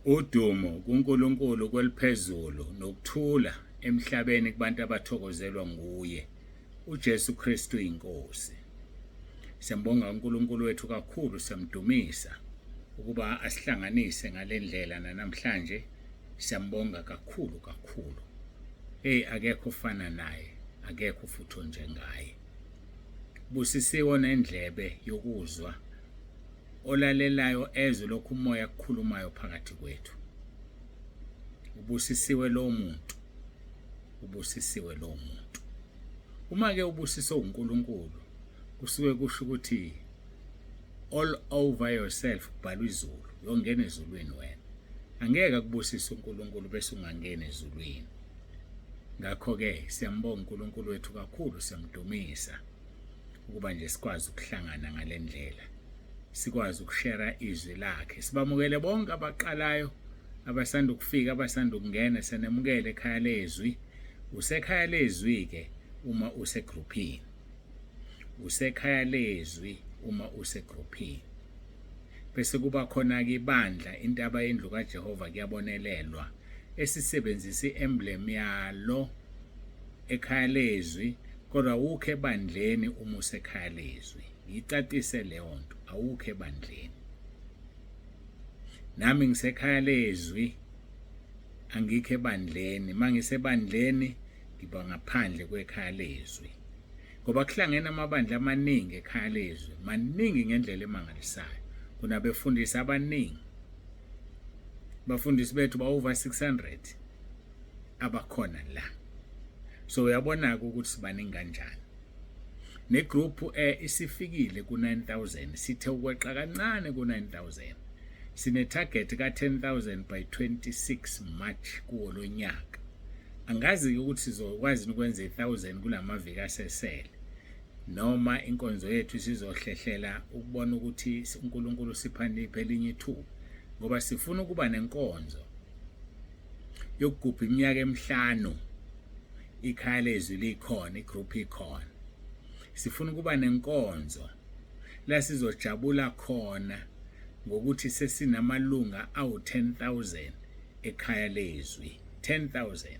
Udumo kuNkulunkulu kweliphezulu nokuthula emhlabeni kubantu abathokozelwa nguye uJesu Kristu inkosi. Siyambonga uNkulunkulu wethu kakhulu, siyamdumisa ukuba asihlanganise ngalendlela namhlanje. Siyambonga kakhulu. Akekho ofana naye, akekho futhi onjengaye. Busisiwe nendlebe yokuzwa, olalelayo ezwe lokhu umoya kukhulumayo phakathi kwethu. Ubusisiwe lo muntu, ubusisiwe lo muntu. Uma-ke ubusiso uNkulunkulu kusuke kusho ukuthi all over yourself kubhalwa izulu, yongena ezulwini wena. Angeke kubusisa uNkulunkulu bese ungangena ezulwini. Ngakho-ke siyambonga uNkulunkulu wethu kakhulu, siyamdumisa ukuba nje sikwazi ukuhlangana ngalendlela, sikwazi ukushare izwi lakhe. Sibamukele bonke abaqalayo, abasanda ukufika, abasanda ukungena. Sinemukele ekhaya lezwi. Usekhaya lezwi-ke uma usegroupini, usekhaya lezwi uma usegroupini. Bese kuba khona-ke ibandla intaba yendlu kaJehova kuyabonelelwa, esisebenzisa i-emblem yalo ekhaya lezwi. Kodwa awukho ebandleni uma usekhaya lezwi. Ngicacise leyo nto, awukho ebandleni. Nami ngisekhaya lezwi, angikho ebandleni. Mangisebandleni ngiba ngaphandle kwekhaya lezwi, ngoba kuhlangene amabandla amaningi ekhaya lezwi, maningi ngendlela emangalisayo. Kunabefundisi abaningi, bafundisi bethu ba over 600 abakhona la. So uyabona-ke ukuthi sibaningi kanjani. Negroup isifikile ku-9,000, sithe ukweqa kancane ku-9,000. Sine-target ka-10,000 by 26 March kuwo lo nyaka. Angazi ukuthi sizokwazi ukwenza 1,000 kulamaviki asesele, noma inkonzo yethu sizohlehlela ukubona ukuthi uNkulunkulu siphaniphe elinye ithuba, ngoba sifuna ukuba nenkonzo yokugubha iminyaka emihlanu ikhaya lezwi likhona, igroup ikhona. Sifuna ukuba nenkonzo la sizojabula khona ngokuthi sesinamalunga awu-10,000 ekhaya lezwi, 10,000.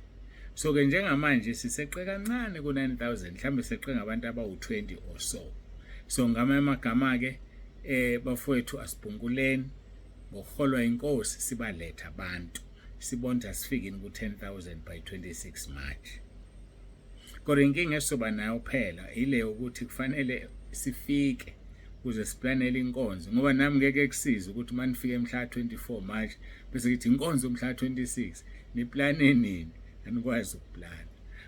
So-ke njengamanje siseqe kancane ku-9,000, mhlawumbe seqe ngabantu abawu-20 or so. So ngamanye amagama-ke bafowethu asibhunkuleni, ngokuholwa inkosi sibaletha abantu, sibona asifikini ku-10,000 by 26 March. Kodwa inkinga esizoba nayo phela ile ukuthi kufanele sifike ukuze siplanele inkonzo, ngoba nami ngeke kusize ukuthi manifike mhla 24 March bese ngithi inkonzo mhla 26, niplane nini? Anikwazi ukuplana.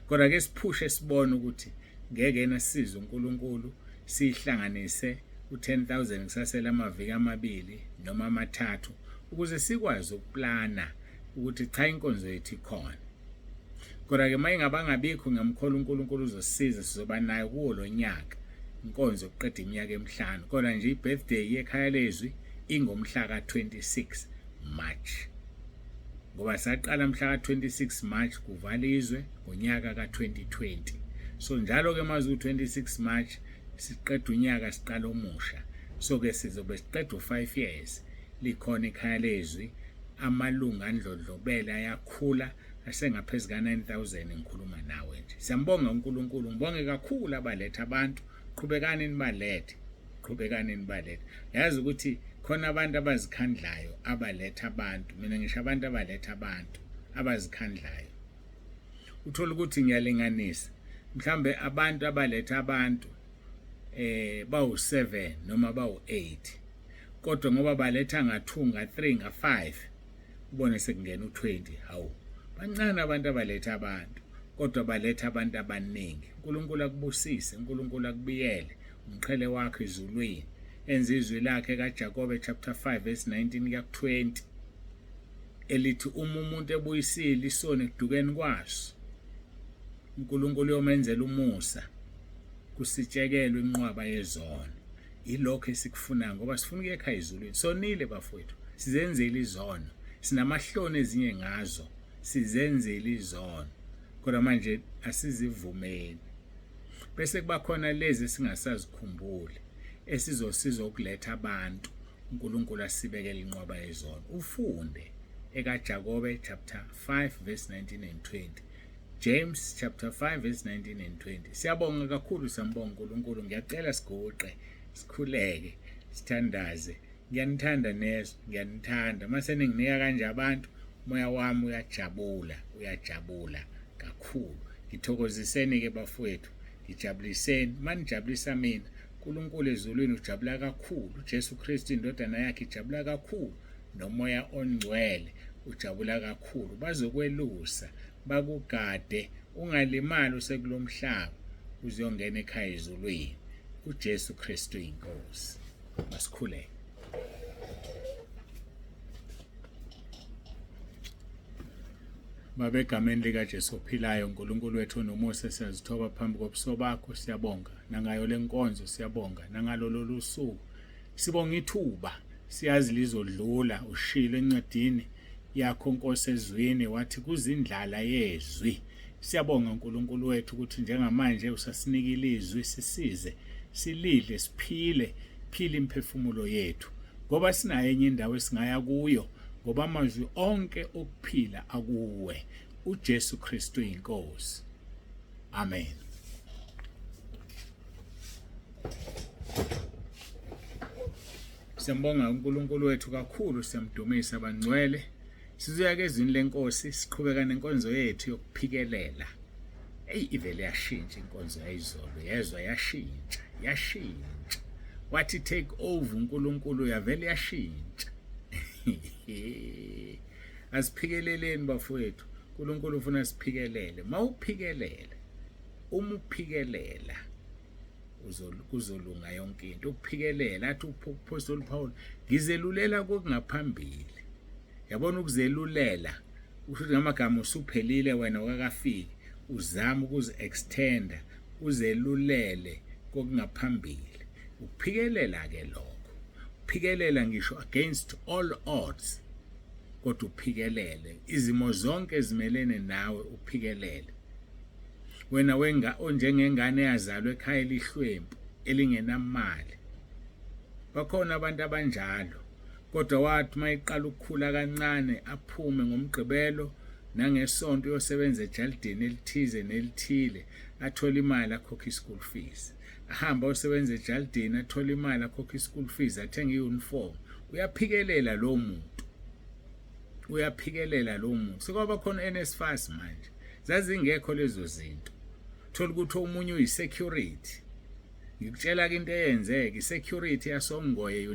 Kodwa ke siphushe sibone ukuthi ngeke nasize uNkulunkulu sihlanganise u-10,000 kusasela amaviki amabili noma amathathu ukuze sikwazi ukuplana ukuthi cha inkonzo yethu ikhona. Kodwa-ke uma ingabangabikho ngamkhola uNkulunkulu uzosisiza, sizoba nayo kuwo lo nyaka inkonzo yokuqeda iminyaka emihlanu. Kodwa nje i-birthday yekhaya lezwi ingomhla ka-26 March, ngoba saqala mhla ka-26 March kuvala izwe ngonyaka ka-2020. So njalo-ke maze u-26 March siqeda unyaka siqala omusha. So-ke sizobe siqeda u-5 years likhona ikhaya lezwi, amalunga andlondlobele ayakhula asengaphezu ka-9,000. Ngikhuluma nawe nje. Siyambonga uNkulunkulu, ngibonge kakhulu abaletha abantu. Qhubekani nibalethe, qhubekani nibalethe. Yazi ukuthi khona abantu abazikhandlayo abaletha abantu. Mina ngisho abantu abaletha abantu abazikhandlayo. Uthola ukuthi ngiyalinganisa mhlambe abantu abaletha abantu bawu-7 noma bawu-8, kodwa ngoba baletha nga-2 nga-3 nga-5 ubone sekungena u-20. Hawu, bancane abantu abaletha abantu, kodwa baletha abantu abaningi. uNkulunkulu akubusise, uNkulunkulu akubiyele umqhele wakho ezulwini. Enza izwi lakhe kaJakobe chapter 5 verse 19 kuya-20 elithi uma umuntu ebuyisile isoni ekudukeni kwaso, uNkulunkulu uyomenzela umusa, kusitshekelwe inqwaba yezono. Ilokho esikufunayo ngoba sifuna ukuya ekhaya ezulwini. Sonile bafowethu, sizenzele izono, sinamahloni ezinye ngazo, sizenzele izono, kodwa manje asizivumeli. Bese kuba khona lezi singasazikhumbuli esizosiza ukuletha abantu uNkulunkulu asibekele inqwaba yezono. Ufunde ekaJakobe chapter 5 verse 19 and 20. James chapter 5 verse 19 and 20. Siyabonga kakhulu, sambonga uNkulunkulu. Ngiyacela sigoqe, sikhuleke, sithandaze. Ngiyanithanda nezo, ngiyanithanda. Mase ninginika kanje abantu, moya wami uyajabula kakhulu. Ngithokoziseni ke bafowethu, ngijabuliseni. Manijabulisa mina, uNkulunkulu ezulwini ujabula kakhulu. uJesu Kristu indodana yakhe ijabula kakhulu. Nomoya ongcwele ujabula kakhulu. Bazokwelusa, bakugade, ungalimali usekulomhlaba, uziyongena ekhaya ezulwini. uJesu Kristu inkosi. Masikhuleke. Baba, egameni likaJesu ophilayo, uNkulunkulu wethu nomusa, siyazithoba phambi kobuso bakho. Siyabonga nangayo lenkonzo, siyabonga nangalo lolu suku, sibonga ithuba. Siyazi lizodlula, ushilo encwadini yakho Nkosi ezwini wathi kuzindlala yezwi. Siyabonga uNkulunkulu wethu ukuthi njengamanje usasinika izwi, sisize silidle, siphile imphefumulo yethu, ngoba sinayo enye indawo esingaya kuyo, ngoba amazwi onke okuphila akuwe. uJesu Kristu inkosi. Amen. Siyambonga uNkulunkulu wethu kakhulu, siyamdumisa bangcwele. Sizoya ke ezwini lenkosi, siqhubeka nenkonzo yethu yokuphikelela. Ivele yashintsha inkonzo yayizolo, yezwa yashintsha. Wathi take over uNkulunkulu, yavele yashintsha. Asiphikeleleni bafowethu, uNkulunkulu ufuna siphikelele. Mawuphikelele, uphigelela, kuzolunga yonke into. Ukuphikelela, athi uPaul Paul, ngizelulela kokungaphambili. Yabona ukuzelulela, usho ngamagama usuphelile wena wakafiki, uzama ukuzi-extenda, uzelulele kokungaphambili. Ukuphikelela ke lokho. Uphikelela ngisho against all odds. Kodwa uphikelele, izimo zonke ezimelene nawe uphikelele. Wena onjengengane yazalwa ekhaya elihlwempu elingenamali. Bakhona abantu abanjalo, kodwa wathi mayiqala ukukhula kancane aphume ngomgqibelo nangesonto yosebenza ejaldini elithize nelithile, athola imali akhokha ischool fees. Ahamba usebenza ejaldini, athola imali akhokha ischool fees, athenga iuniform. Uyaphikelela lo muntu. Sekwaba khona NSFAS manje. Zazingekho lezo zinto. Thola ukuthi omunye uyisecurity. Ngikutshela ke into eyenzeke, isecurity yaSongoye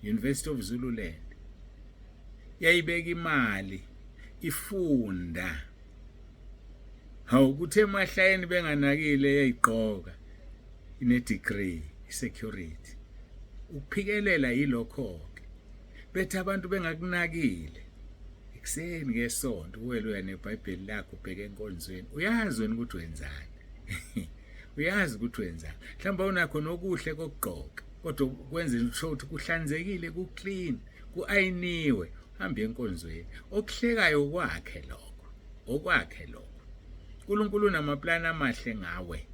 University of Zululand. Yayibeka imali, ifunda. Hawu kuthe emahlayeni benganakile yayiqoka ine degree isecurity. Ukuphikelela yilokho ke. Bethe abantu bengakunakile. Ekuseni ngesonto uwele uya neBhayibheli lakho ubheke enkonzweni. Uyazi wena ukuthi wenzani. Mhlawumbe unakho nokuhle kokugqoka, kodwa kwenza usho ukuthi kuhlanzekile, kuclean, kuayiniwe, hamba enkonzweni. Okuhlekayo okwakhe lokho. uNkulunkulu unamaplani amahle ngawe.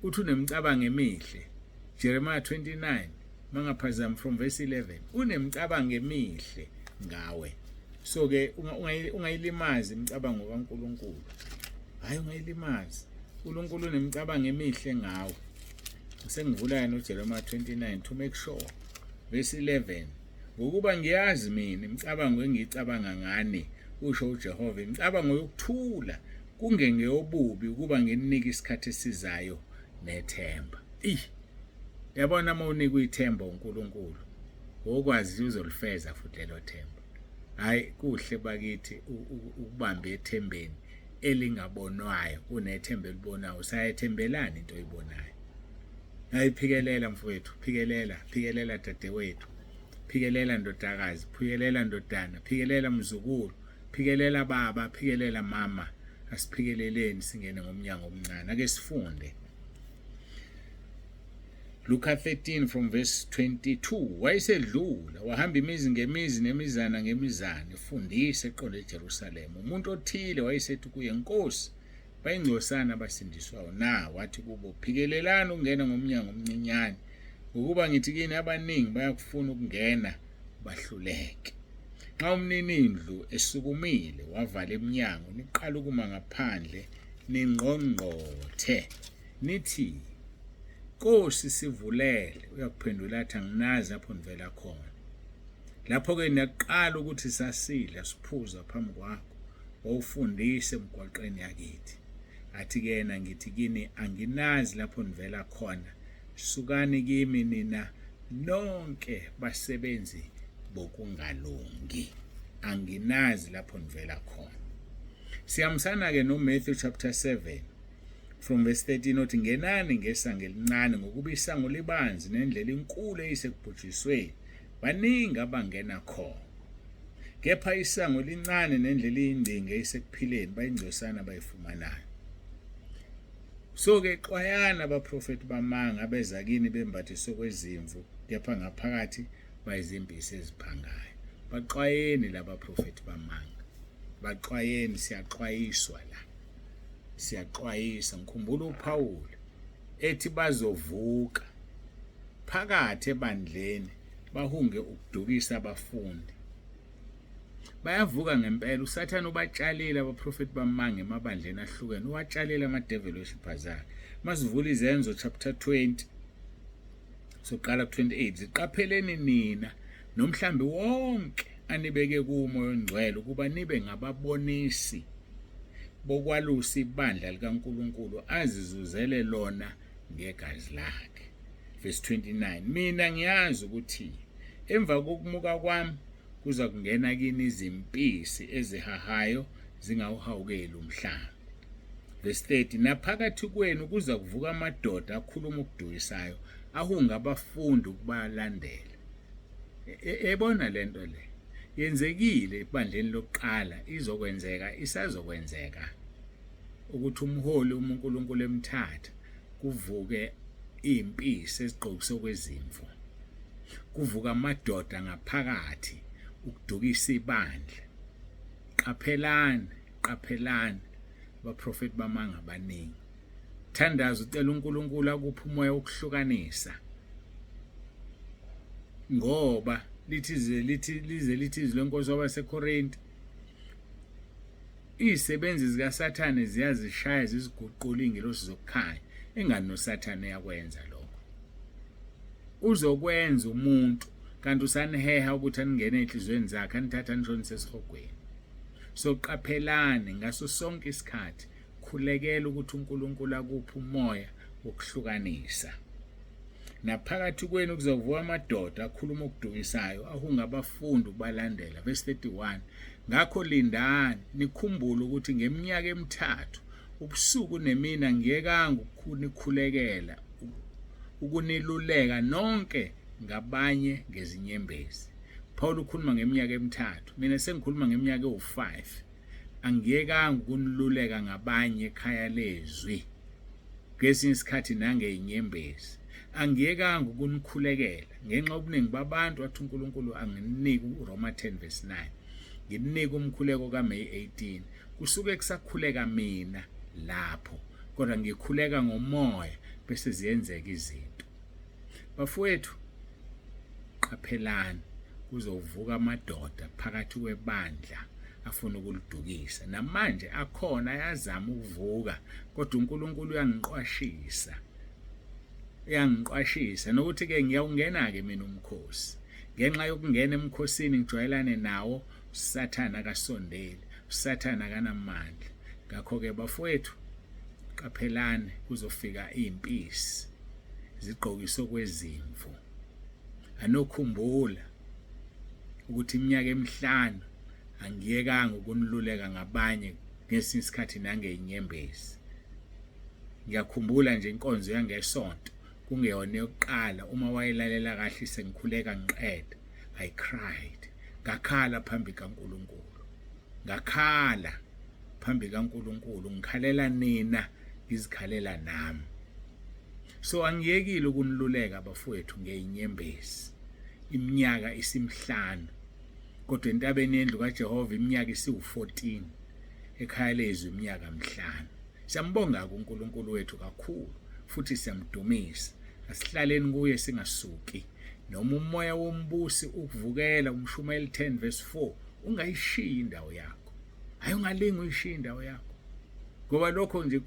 Uthi unemicabango emihle. Jeremiah 29 mangaphazama from verse 11. Unemicabango emihle ngawe. So ke ungayilimazi imicabango kaNkulunkulu. Hayi ungayilimazi. uNkulunkulu unemicabango emihle ngawe. Sengivula noJeremiah 29 to make sure. Verse 11. Ngokuba ngiyazi mina imicabango engicabanga ngani, usho uJehova, imicabango yokuthula kungengeyobubi, ukuba nginike isikhathi esizayo nethemba. Yabona mawunika ithemba uNkulunkulu, ngokwazi uzolifeza futhi lelo themba. Hayi kuhle bakithi ukubamba ethembeni elingabonwayo kunethemba elibonayo. Usayethembelana into oyibonayo. Hayiphikelela mfowethu, phikelela dadewethu, phikelela ndodakazi, phikelela ndodana, phikelela mzukulu, phikelela baba, phikelela mama. Asiphikeleleni singene ngomnyango omncane. Ake sifunde Luka 13 from verse 22. Wayesedlula wahamba imizi ngemizi nemizana ngemizana efundisa eqonde eJerusalema. Umuntu othile wayesethi kuye, Nkosi, bayingcosana abasindiswayo na. Wathi kubo, phikelelani ukungena ngomnyango omncinyane, ngokuba ngithi kini abaningi bayakufuna ukungena bahluleke. Xa umninindlu esukumile wavala eminyango niqala ukuma ngaphandle ningqongqothe nithi Nkosi sivulele. Uyakuphendula athi anginazi lapho nivela khona. Lapho-ke niyaqala ukuthi sasidla siphuza phambi kwakho wawufundise emgwaqeni yakithi. Athi-ke yena ngithi kini anginazi lapho nivela khona. Sukani kimi nina nonke basebenzi bokungalungi. Anginazi lapho nivela khona. Siyamsana-ke noMatthew chapter 7 from verse 13 othi ngenani ngesango elincane ngokuba isango libanzi nendlela inkulu eyisekubhujisweni baningi abangena khona. Kepha isango lincane nendlela iyindinga eyisekuphileni bayingcosana bayifumanayo. So-ke xwayana abaprofeti bamanga abeza kini bembathiswe kwezimvu kepha ngaphakathi bayizimpisi eziphangayo. Baxwayeni laba profeti bamanga. Baxwayeni, siyaxwayiswa la. Siyaxwayisa. Ngikhumbula uPawulu ethi bazovuka phakathi ebandleni bahunge ukudukisa abafundi. Bayavuka ngempela. uSathane ubatshalile abaprofeti bamanga emabandleni ahlukene. Uwatshalile ama-devil worshippers akhe. Masivula izenzo chapter 20 soqala ku-28 ziqapheleni nina nomhlambi wonke anibeke kuMoya oNgcwele ukuba nibe ngababonisi bokwalusa ibandla likaNkulunkulu azizuzele lona ngegazi lakhe. Verse 29 mina ngiyazi ukuthi emva kokumuka kwami kuza kungena kini izimpisi ezihahayo zingawuhawukeli umhlaba. Verse 30 naphakathi kwenu kuza kuvuka amadoda akhuluma okudukisayo ahunga abafundi ukubalandela. Ebona lento le yenzekile ebandleni lokuqala, izokwenzeka, isazokwenzeka ukuthi umholi uNkulunkulu emthatha kuvuke impisi ezigqokiswe kwezimvu. Kuvuka amadoda ngaphakathi ukudukisa ibandla. Qaphelani, qaphelani abaprofeti bamanga abaningi. Thandaza ucela uNkulunkulu akuphe umoya wokuhlukanisa. Ngoba lithi izwi lenkosi wabaseKorinti izisebenzi zikaSathane ziyazishaya ziziguqula ingelosi zokukhanya. Engani noSathane yakwenza lokho. Uzokwenza umuntu kanti usaniheha ukuthi aningene enhlizweni zakhe anithatha anishonise esihogweni. So qaphelani ngaso sonke isikhathi. Khulekela ukuthi uNkulunkulu akuphe umoya wokuhlukanisa. Naphakathi kwenu kuzovuka amadoda akhuluma okudukisayo ahunga abafundi ukubalandela. Verse 31 ngakho lindani nikhumbule ukuthi ngeminyaka emithathu ubusuku nemina ngiyekanga ukunikhulekela ukuniluleka nonke ngabanye ngezinyembezi. Paul ukhuluma ngeminyaka emithathu, mina sengikhuluma ngeminyaka ewu5. Angiyekanga ukuniluleka ngabanye ekhaya lezwi ngesinye isikhathi nangezinyembezi. Angiyekanga ukunikhulekela ngenxa yobuningi babantu wathi uNkulunkulu anginike uRoma 10 verse 9. Nginike umkhuleko kaMay 18. Kusuke kusakhuleka mina lapho kodwa ngikhuleka ngomoya bese ziyenzeka izinto. Bafowethu qaphelani kuzovuka amadoda phakathi kwebandla afuna ukulidukisa. Namanje akhona ayazama ukuvuka kodwa uNkulunkulu uyangiqwashisa. Uyangiqwashisa nokuthi ke ngiyawungena ke mina umkhosi. Ngenxa yokungena emkhosini ngijwayelane nawo uSathane akasondeli. uSathane akanamandla. Ngakho ke bafowethu qaphelani kuzofika impisi zigqokiswe kwezimvu. Anokhumbula ukuthi iminyaka emihlanu angiyekanga ukuniluleka ngabanye ngesinye isikhathi nangezinyembezi. Ngiyakhumbula nje inkonzo yangesonto kungeyona yokuqala uma wayilalela kahle sengikhuleka ngiqeda. I cried. Ngakhala phambi kaNkulunkulu. Ngakhala phambi kaNkulunkulu ngikhalela nina ngizikhalela nami. So angiyekile ukuniluleka bafowethu ngezinyembezi. Iminyaka isimhlanu kodwa entabeni yendlu kaJehova iminyaka isiwu14 ekhaya lezwi iminyaka emihlanu. Siyambonga uNkulunkulu wethu kakhulu futhi siyamdumisa. Asihlaleni kuye singasuki noma umoya wombusi ukuvukela uMshumayeli 10 verse 4 ungayishiyi indawo yakho, hayi ungalingi uyishiya indawo yakho, ngoba lokho nje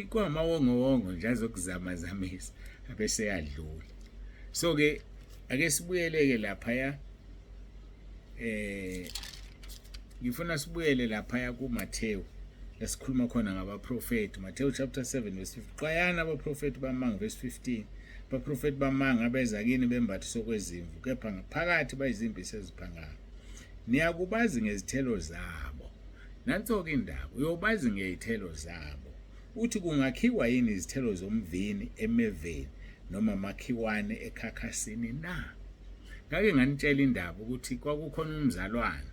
kwamawongowongo nje azokuzamazamisa abese yadlula. So ke ake sibuyeleke lapha ngifuna sibuyele lapha kuMathewu lesikhuluma khona ngabaprofeti. Mathewu chapter 7 verse 50. Xwayana abaprofeti bamanga verse 15. Abaprofeti bamanga beza kini bembathiswe kwezimvu, kepha ngaphakathi bayizimpisi eziphangayo. Niyakubazi ngezithelo zabo. Nanso-ke indaba, uyobazi ngezithelo zabo. Uthi kungakhiwa yini izithelo zomvini emeveni noma amakhiwane ekhakhasini na? Ngake nganitshela indaba ukuthi kwakukhona umzalwane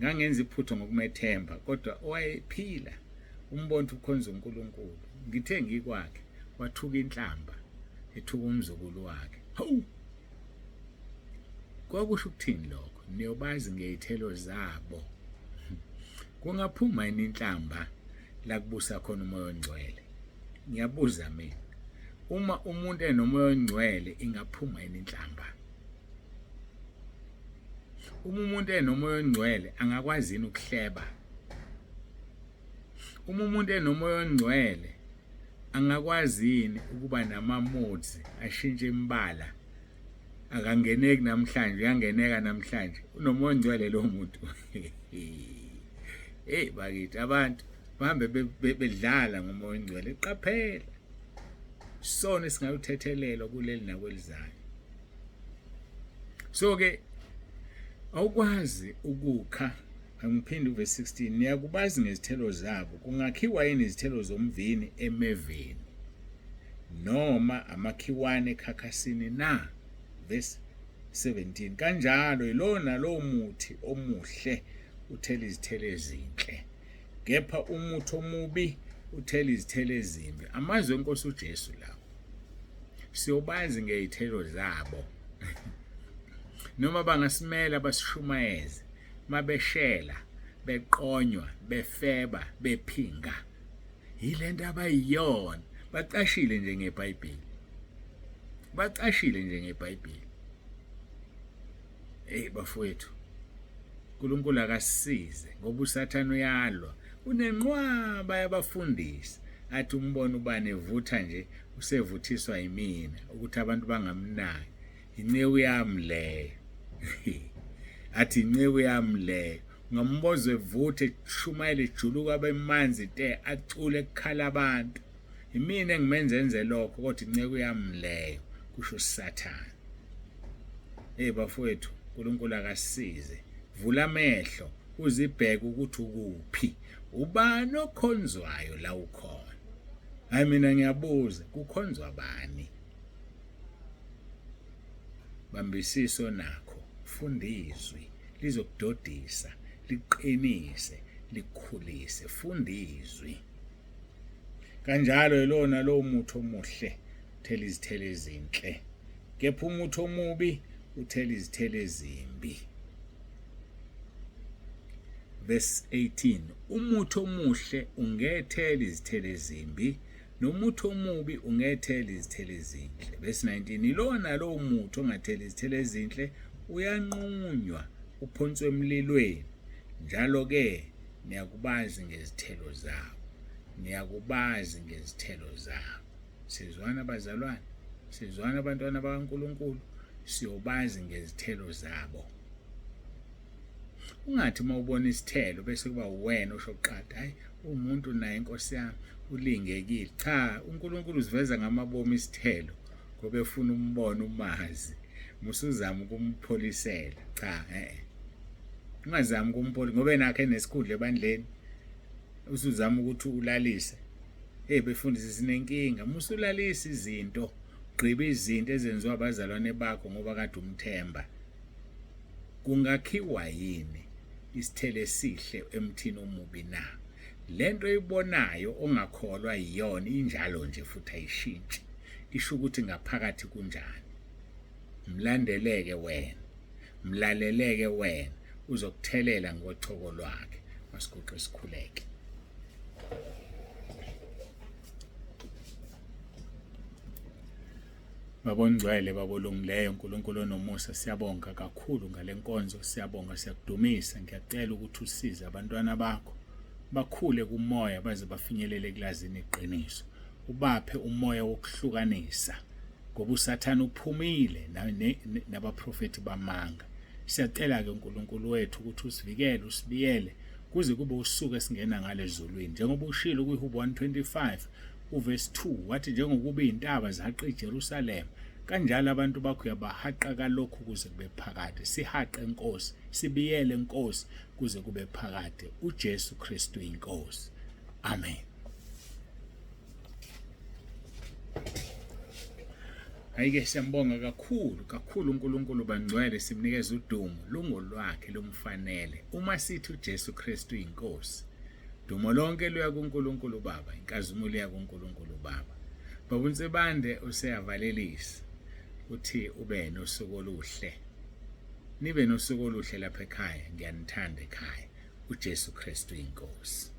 ngangenza iphutho ngokumethemba, kodwa owayephila umbona ukhonza uNkulunkulu. Ngithe ngikwakhe wathuka inhlamba, ethuka umzukulu wakhe. Hawu, kwakusho ukuthini lokho? Niyobazi ngezithelo zabo. Kungaphuma yini inhlamba la kubusa khona umoya ongcwele? Ngiyabuza mina, uma umuntu enomoya ongcwele ingaphuma yini inhlamba? Uma umuntu enomoya ongcwele angakwazi yini ukuhleba? Uma umuntu enomoya ongcwele angakwazi yini ukuba namamodzi ashintshe imbala? Akangeneki namhlanje, uyangeneka namhlanje. Unomoya ongcwele lo muntu. Hey bakithi, abantu bahambe bedlala ngomoya ongcwele. Qaphela, sona singayuthethelelwa kuleli nakwelizayo. So ke awukwazi ukukha, angiphindi verse 16. Niyakubazi ngezithelo zabo. Kungakhiwa yini izithelo zomvini emeveni noma amakhiwane ekhakhasini na? Verse 17. Kanjalo yilona lo muthi omuhle uthela izithelo ezinhle, kepha umuthi omubi uthela izithelo ezimbi. Amazwi eNkosi uJesu lawo. Siyobazi ngezithelo zabo. Noma bangasimela basishumayeze, mabeshela, beqonywa, befeba, bephinga, yilento abayiyona. Bacashile nje ngeBhayibheli. Bacashile nje ngeBhayibheli. Bafowethu, uNkulunkulu akasisize ngoba uSathane uyalwa. Unenqwaba yabafundisi. Athi umbona ubani evutha nje usevuthiswa yimina ukuthi abantu bangamnaki. Inceku yami leyo. Athi inceku yami leyo. Ngambozo evuthe shumayele ejuluka abemanzi te acule ekukhala abantu. Imina engimenza enze lokho, kodwa inceku yami leyo, kusho uSathane. Bafowethu, uNkulunkulu akasisize. Vula amehlo uzibheke ukuthi ukuphi, ubani okhonzwayo la ukhona. Hayi mina ngiyabuza, kukhonzwa bani? Bambisiso nakho, funda izwi lizokudodisa, liqinise, likhulise. Funda izwi. Kanjalo yilona lo muthi omuhle uthela izithelo ezinhle, kepha umuthi omubi uthela izithelo ezimbi. Verse 18. Umuthi omuhle ungethela izithelo ezimbi, nomuthi omubi ungethela izithelo ezinhle. Verse 19. Ilona lo muthi ongathela izithelo ezinhle uyanqunywa, uphonswe emlilweni. Njalo ke niyakubazi ngezithelo zabo. Niyakubazi ngezithelo zabo. Sizwana bazalwane, sizwana abantwana bakaNkulunkulu, siyobazi ngezithelo zabo. Ungathi mawubona isithelo bese kuba wena oshoqada, hayi umuntu naye inkosi yami ulingekile. Cha, uNkulunkulu uziveza ngamabomu isithelo ngoba efuna umbone umazi. Musuzama ukumpholisela. Cha, ungazami ukumphola ngoba enakhe nesikhundla ebandleni. Usuzama ukuthi ulalise. Befundisi sinenkinga. Musulalisa izinto, gqiba izinto ezenziwa abazalwane bakho ngoba kade umthemba. Kungakhiwa yini isithelo esihle emthini omubi na? Lento oyibonayo ongakholwa yiyona injalo nje futhi ayishintshi. Isho ukuthi ngaphakathi kunjani. Mlandeleke wena, mlaleleke wena, uzokuthelela ngochoko lwakhe. Masiguqe isikhuleke. Babongcwele babolungileyo, uNkulunkulu onomusa, siyabonga kakhulu ngale nkonzo, siyabonga, siyakudumisa. Ngiyacela ukuthi usize abantwana bakho bakhule kumoya baze bafinyelele ekulazini iqiniso. Ubaphe umoya wokuhlukanisa ngoba uSathane uphumile nabaprofeti bamanga. Siyacela-ke uNkulunkulu wethu ukuthi usivikele, usibiyele kuze kube usuku esingena ngale ezulwini, njengoba ushilo kwiHubo 125 uverse 2 wathi njengokuba izintaba zihaqe iJerusalema kanjalo abantu bakho uyabahaqa kalokhu kuze kube phakade. Sihaqe Nkosi, sibiyele Nkosi kuze kube phakade. uJesu Kristu inkosi. Amen. Ayike siyambonga kakhulu uNkulunkulu bangcwele, simnikeza udumo lungolwakhe lumfanele. Uma sithi uJesu Kristu inkosi, dumo lonke luya kuNkulunkulu Baba, inkazimulo ya kuNkulunkulu Baba. Baba uNsibande useyavalelisa uthi ube nosuku oluhle, nibe nosuku oluhle lapha ekhaya. Ngiyanithanda ekhaya. uJesu Kristu inkosi.